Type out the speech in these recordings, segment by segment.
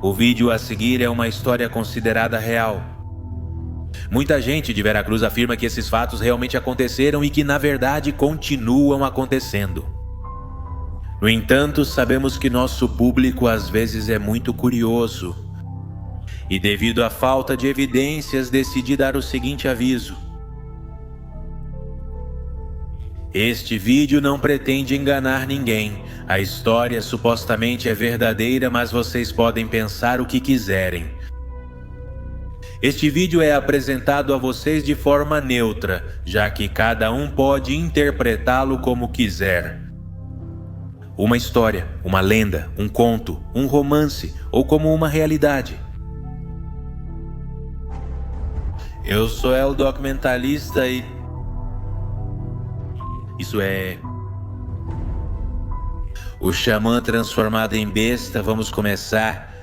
O vídeo a seguir é uma história considerada real. Muita gente de Veracruz afirma que esses fatos realmente aconteceram e que, na verdade, continuam acontecendo. No entanto, sabemos que nosso público às vezes é muito curioso. E devido à falta de evidências, decidi dar o seguinte aviso. Este vídeo não pretende enganar ninguém. A história supostamente é verdadeira, mas vocês podem pensar o que quiserem. Este vídeo é apresentado a vocês de forma neutra, já que cada um pode interpretá-lo como quiser. Uma história, uma lenda, um conto, um romance ou como uma realidade. Eu sou o documentalista e... Isso é... O xamã transformado em besta. Vamos começar.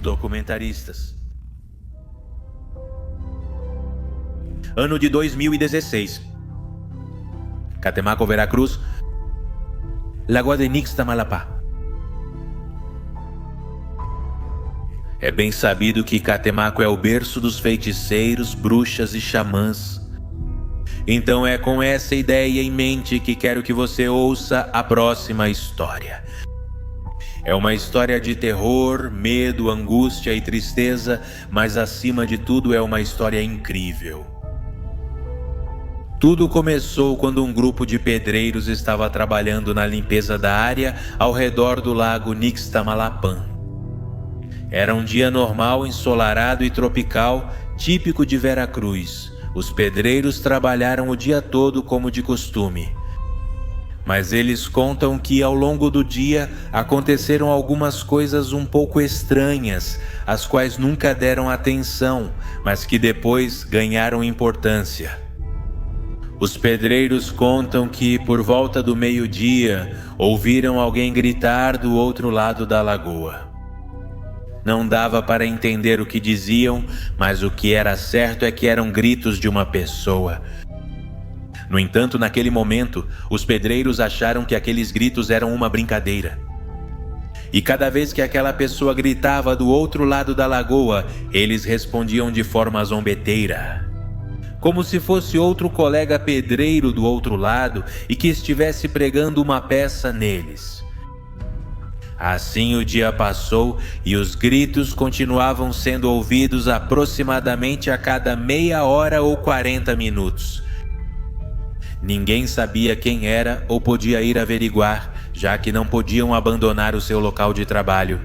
Documentaristas. Ano de 2016. Catemaco, Veracruz. Lagoa de Nixtamalapá. É bem sabido que Catemaco é o berço dos feiticeiros, bruxas e xamãs. Então é com essa ideia em mente que quero que você ouça a próxima história. É uma história de terror, medo, angústia e tristeza, mas acima de tudo é uma história incrível. Tudo começou quando um grupo de pedreiros estava trabalhando na limpeza da área ao redor do lago Nixtamalapã. Era um dia normal, ensolarado e tropical, típico de Veracruz. Os pedreiros trabalharam o dia todo como de costume. Mas eles contam que ao longo do dia aconteceram algumas coisas um pouco estranhas, as quais nunca deram atenção, mas que depois ganharam importância. Os pedreiros contam que por volta do meio-dia ouviram alguém gritar do outro lado da lagoa. Não dava para entender o que diziam, mas o que era certo é que eram gritos de uma pessoa. No entanto, naquele momento, os pedreiros acharam que aqueles gritos eram uma brincadeira. E cada vez que aquela pessoa gritava do outro lado da lagoa, eles respondiam de forma zombeteira, como se fosse outro colega pedreiro do outro lado e que estivesse pregando uma peça neles. Assim o dia passou e os gritos continuavam sendo ouvidos aproximadamente a cada meia hora ou 40 minutos. Ninguém sabia quem era ou podia ir averiguar, já que não podiam abandonar o seu local de trabalho.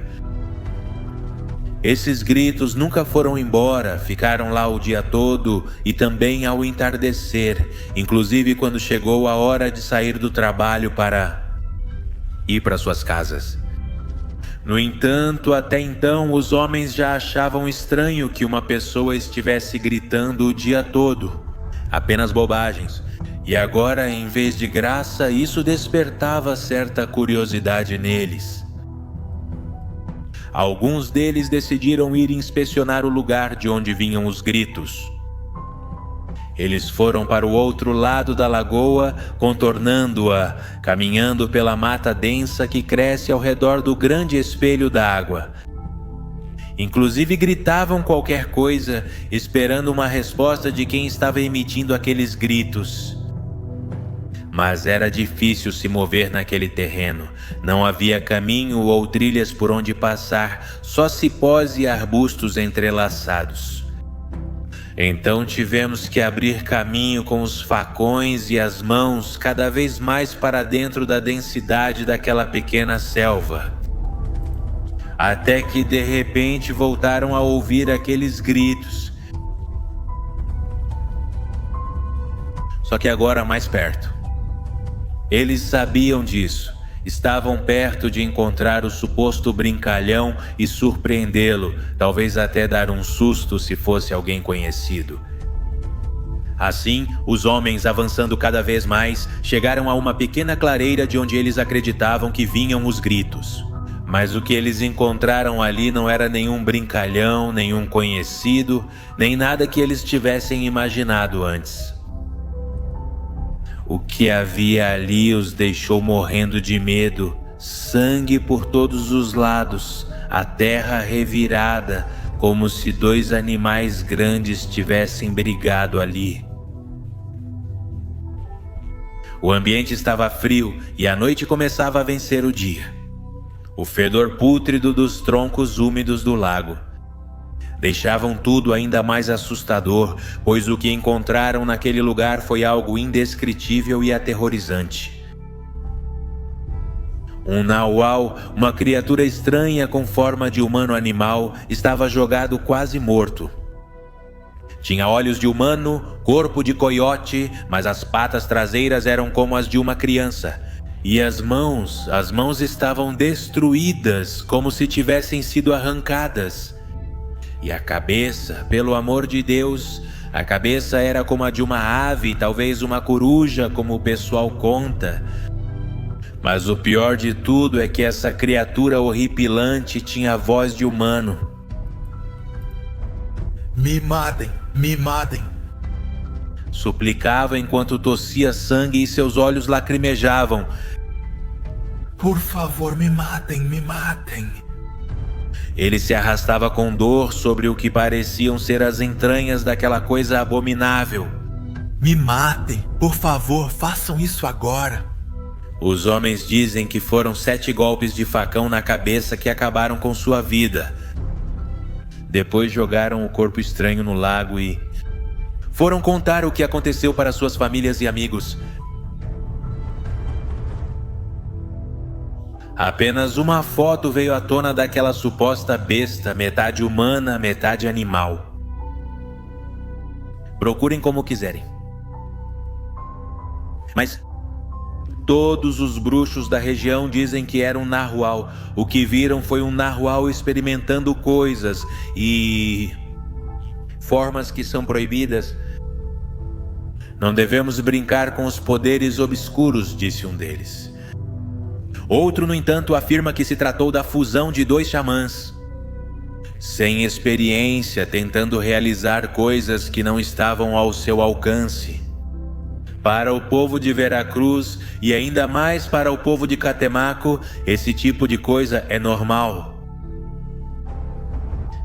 Esses gritos nunca foram embora, ficaram lá o dia todo e também ao entardecer, inclusive quando chegou a hora de sair do trabalho para ir para suas casas. No entanto, até então, os homens já achavam estranho que uma pessoa estivesse gritando o dia todo. Apenas bobagens. E agora, em vez de graça, isso despertava certa curiosidade neles. Alguns deles decidiram ir inspecionar o lugar de onde vinham os gritos. Eles foram para o outro lado da lagoa, contornando-a, caminhando pela mata densa que cresce ao redor do grande espelho d'água. Inclusive gritavam qualquer coisa, esperando uma resposta de quem estava emitindo aqueles gritos. Mas era difícil se mover naquele terreno. Não havia caminho ou trilhas por onde passar, só cipós e arbustos entrelaçados. Então tivemos que abrir caminho com os facões e as mãos cada vez mais para dentro da densidade daquela pequena selva. Até que de repente voltaram a ouvir aqueles gritos. Só que agora mais perto. Eles sabiam disso. Estavam perto de encontrar o suposto brincalhão e surpreendê-lo, talvez até dar um susto se fosse alguém conhecido. Assim, os homens, avançando cada vez mais, chegaram a uma pequena clareira de onde eles acreditavam que vinham os gritos. Mas o que eles encontraram ali não era nenhum brincalhão, nenhum conhecido, nem nada que eles tivessem imaginado antes. O que havia ali os deixou morrendo de medo, sangue por todos os lados, a terra revirada, como se dois animais grandes tivessem brigado ali. O ambiente estava frio e a noite começava a vencer o dia. O fedor pútrido dos troncos úmidos do lago deixavam tudo ainda mais assustador, pois o que encontraram naquele lugar foi algo indescritível e aterrorizante. Um nahual, uma criatura estranha com forma de humano animal, estava jogado quase morto. Tinha olhos de humano, corpo de coiote, mas as patas traseiras eram como as de uma criança. E as mãos estavam destruídas, como se tivessem sido arrancadas. E a cabeça, pelo amor de Deus, a cabeça era como a de uma ave, talvez uma coruja, como o pessoal conta. Mas o pior de tudo é que essa criatura horripilante tinha a voz de humano. Me matem, me matem. Suplicava enquanto tossia sangue e seus olhos lacrimejavam. Por favor, me matem, me matem. Ele se arrastava com dor sobre o que pareciam ser as entranhas daquela coisa abominável. Me matem, por favor, façam isso agora. Os homens dizem que foram 7 golpes de facão na cabeça que acabaram com sua vida. Depois jogaram o corpo estranho no lago e foram contar o que aconteceu para suas famílias e amigos. Apenas uma foto veio à tona daquela suposta besta, metade humana, metade animal. Procurem como quiserem. Mas todos os bruxos da região dizem que era um narwhal. O que viram foi um narwhal experimentando coisas e formas que são proibidas. Não devemos brincar com os poderes obscuros, disse um deles. Outro, no entanto, afirma que se tratou da fusão de 2 xamãs, sem experiência, tentando realizar coisas que não estavam ao seu alcance. Para o povo de Veracruz e ainda mais para o povo de Catemaco, esse tipo de coisa é normal.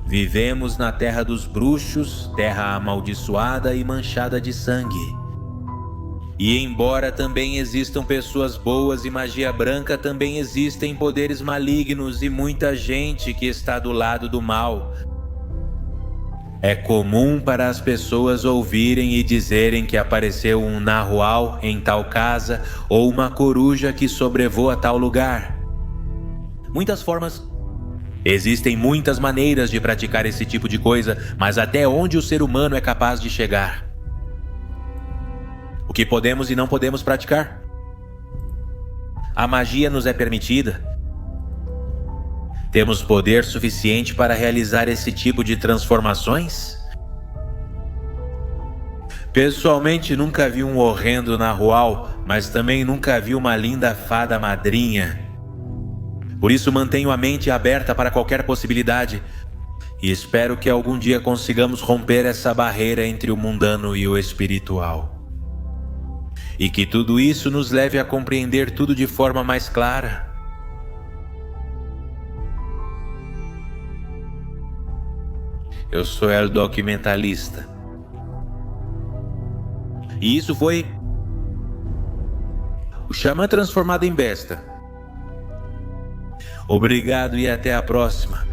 Vivemos na terra dos bruxos, terra amaldiçoada e manchada de sangue. E embora também existam pessoas boas e magia branca, também existem poderes malignos e muita gente que está do lado do mal. É comum para as pessoas ouvirem e dizerem que apareceu um narwhal em tal casa ou uma coruja que sobrevoa tal lugar. Existem muitas maneiras de praticar esse tipo de coisa, mas até onde o ser humano é capaz de chegar? O que podemos e não podemos praticar? A magia nos é permitida? Temos poder suficiente para realizar esse tipo de transformações? Pessoalmente, nunca vi um horrendo narwhal, mas também nunca vi uma linda fada madrinha. Por isso mantenho a mente aberta para qualquer possibilidade e espero que algum dia consigamos romper essa barreira entre o mundano e o espiritual. E que tudo isso nos leve a compreender tudo de forma mais clara. Eu sou El Documentalista. E isso foi o Xamã Transformado em Besta. Obrigado e até a próxima.